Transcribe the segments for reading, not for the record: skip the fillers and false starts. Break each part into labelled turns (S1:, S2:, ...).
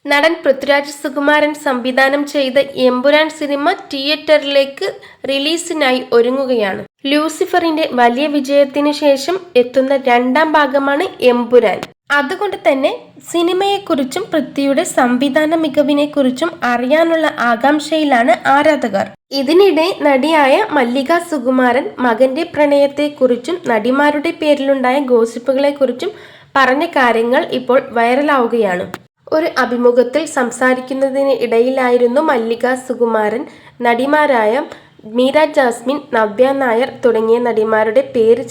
S1: നടൻ പൃഥ്വിരാജ് സുകുമാരൻ സംവിധാനം ചെയ്ത എമ്പുരാൻ സിനിമ തിയേറ്ററിലേക്ക് റിലീസിനായി ഒരുങ്ങുകയാണ്. ലൂസിഫറിന്റെ വലിയ വിജയത്തിന് ശേഷം എത്തുന്ന രണ്ടാം ഭാഗമാണ് എമ്പുരാൻ. അതുകൊണ്ട് തന്നെ സിനിമയെക്കുറിച്ചും പൃഥ്വിയുടെ സംവിധാന മികവിനെക്കുറിച്ചും അറിയാനുള്ള ആകാംക്ഷയിലാണ് ആരാധകർ. ഇതിനിടെ നടിയായ മല്ലിക സുകുമാരൻ മകന്റെ പ്രണയത്തെക്കുറിച്ചും നടിമാരുടെ പേരിലുണ്ടായ ഗോസിപ്പുകളെക്കുറിച്ചും പറഞ്ഞ കാര്യങ്ങൾ ഇപ്പോൾ വൈറലാവുകയാണ്. ഒരു അഭിമുഖത്തിൽ സംസാരിക്കുന്നതിന് ഇടയിലായിരുന്നു മല്ലിക സുകുമാരൻ നടിമാരായ മീര ജാസ്മിൻ, നവ്യ നായർ തുടങ്ങിയ നടിമാരുടെ പേര്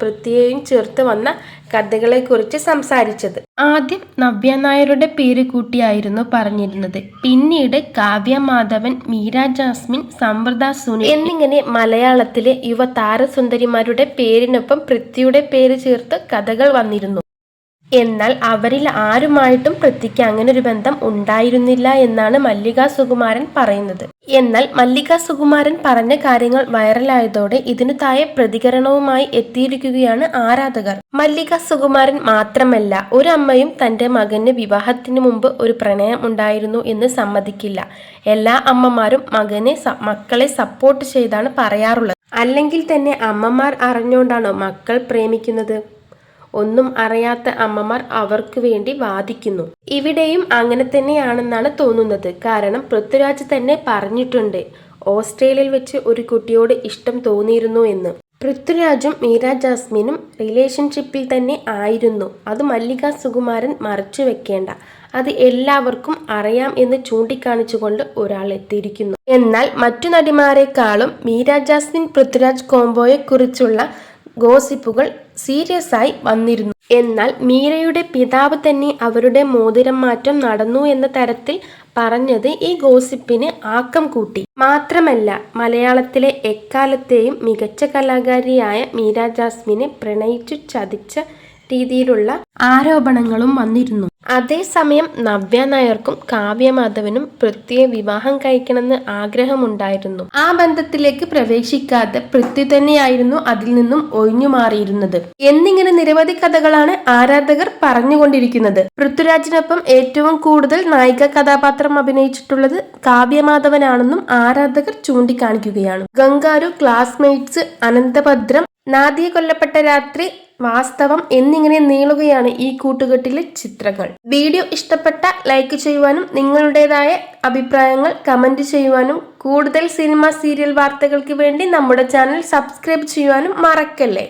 S1: പൃഥ്വിയെയും ചേർത്ത് വന്ന കഥകളെക്കുറിച്ച് സംസാരിച്ചത്. ആദ്യം നവ്യ നായരുടെ പേര് കൂട്ടിയായിരുന്നു പറഞ്ഞിരുന്നത്. പിന്നീട് കാവ്യ മാധവൻ, മീര ജാസ്മിൻ, സമൃദ്ധ സുനിൽ എന്നിങ്ങനെ മലയാളത്തിലെ യുവ താരസുന്ദരിമാരുടെ പേരിനൊപ്പം പൃഥ്വിയുടെ പേര് ചേർത്ത് കഥകൾ വന്നിരുന്നു. എന്നാൽ അവരിൽ ആരുമായിട്ടും പൃഥ്വിക്ക് അങ്ങനൊരു ബന്ധം ഉണ്ടായിരുന്നില്ല എന്നാണ് മല്ലിക സുകുമാരൻ പറയുന്നത്. എന്നാൽ മല്ലിക സുകുമാരൻ പറഞ്ഞ കാര്യങ്ങൾ വൈറലായതോടെ ഇതിനു താഴെ പ്രതികരണവുമായി എത്തിയിരിക്കുകയാണ് ആരാധകർ. മല്ലിക സുകുമാരൻ മാത്രമല്ല, ഒരു അമ്മയും തന്റെ മകന് വിവാഹത്തിന് മുമ്പ് ഒരു പ്രണയം ഉണ്ടായിരുന്നു എന്ന് സമ്മതിക്കില്ല. എല്ലാ അമ്മമാരും മക്കളെ സപ്പോർട്ട് ചെയ്താണ് പറയാറുള്ളത്. അല്ലെങ്കിൽ തന്നെ അമ്മമാർ അറിഞ്ഞുകൊണ്ടാണോ മക്കൾ പ്രേമിക്കുന്നത്? ഒന്നും അറിയാത്ത അമ്മമാർ അവർക്ക് വേണ്ടി വാദിക്കുന്നു. ഇവിടെയും അങ്ങനെ തന്നെയാണെന്നാണ് തോന്നുന്നത്. കാരണം പൃഥ്വിരാജ് തന്നെ പറഞ്ഞിട്ടുണ്ട് ഓസ്ട്രേലിയയിൽ വെച്ച് ഒരു കുട്ടിയോട് ഇഷ്ടം തോന്നിയിരുന്നു എന്ന്. പൃഥ്വിരാജും മീര ജാസ്മിനും റിലേഷൻഷിപ്പിൽ തന്നെ ആയിരുന്നു. അത് മല്ലിക സുകുമാരൻ മറച്ചു വെക്കേണ്ട, അത് എല്ലാവർക്കും അറിയാം എന്ന് ചൂണ്ടിക്കാണിച്ചുകൊണ്ട് ഒരാൾ എത്തിയിരിക്കുന്നു. എന്നാൽ മറ്റു നടിമാരെക്കാളും മീര ജാസ്മിൻ പൃഥ്വിരാജ് കോംബോയെക്കുറിച്ചുള്ള ഗോസിപ്പുകൾ സീരിയസ് ആയി വന്നിരുന്നു. എന്നാൽ മീരയുടെ പിതാവ് തന്നെ അവരുടെ മോതിരം മാറ്റം നടന്നു എന്ന തരത്തിൽ പറഞ്ഞത് ഈ ഗോസിപ്പിന് ആക്കം കൂട്ടി. മാത്രമല്ല, മലയാളത്തിലെ എക്കാലത്തെയും മികച്ച കലാകാരിയായ മീര ജാസ്മിനെ പ്രണയിച്ചു ചതിച്ച രീതിയിലുള്ള ആരോപണങ്ങളും വന്നിരുന്നു. അതേസമയം നവ്യ നായർക്കും കാവ്യ മാധവനും പൃഥ്വിയെ വിവാഹം കഴിക്കണമെന്ന് ആഗ്രഹമുണ്ടായിരുന്നു. ആ ബന്ധത്തിലേക്ക് പ്രവേശിക്കാതെ പൃഥ്വി തന്നെയായിരുന്നു അതിൽ നിന്നും ഒഴിഞ്ഞു മാറിയിരുന്നത് എന്നിങ്ങനെ നിരവധി കഥകളാണ് ആരാധകർ പറഞ്ഞുകൊണ്ടിരിക്കുന്നത്. പൃഥ്വിരാജിനൊപ്പം ഏറ്റവും കൂടുതൽ നായിക കഥാപാത്രം അഭിനയിച്ചിട്ടുള്ളത് കാവ്യ മാധവനാണെന്നും ആരാധകർ ചൂണ്ടിക്കാണിക്കുകയാണ്. ഗംഗാരു, ക്ലാസ്മേറ്റ്സ്, അനന്തഭദ്രം, നാദിയ കൊല്ലപ്പെട്ട രാത്രി, വാസ്തവം എന്നിങ്ങനെ നീളുകയാണ് ഈ കൂട്ടുകെട്ടിലെ ചിത്രങ്ങൾ. വീഡിയോ ഇഷ്ടപ്പെട്ട ലൈക്ക് ചെയ്യുവാനും നിങ്ങളുടേതായ അഭിപ്രായങ്ങൾ കമന്റ് ചെയ്യുവാനും കൂടുതൽ സിനിമ സീരിയൽ വാർത്തകൾക്ക് വേണ്ടി നമ്മുടെ ചാനൽ സബ്സ്ക്രൈബ് ചെയ്യുവാനും മറക്കല്ലേ.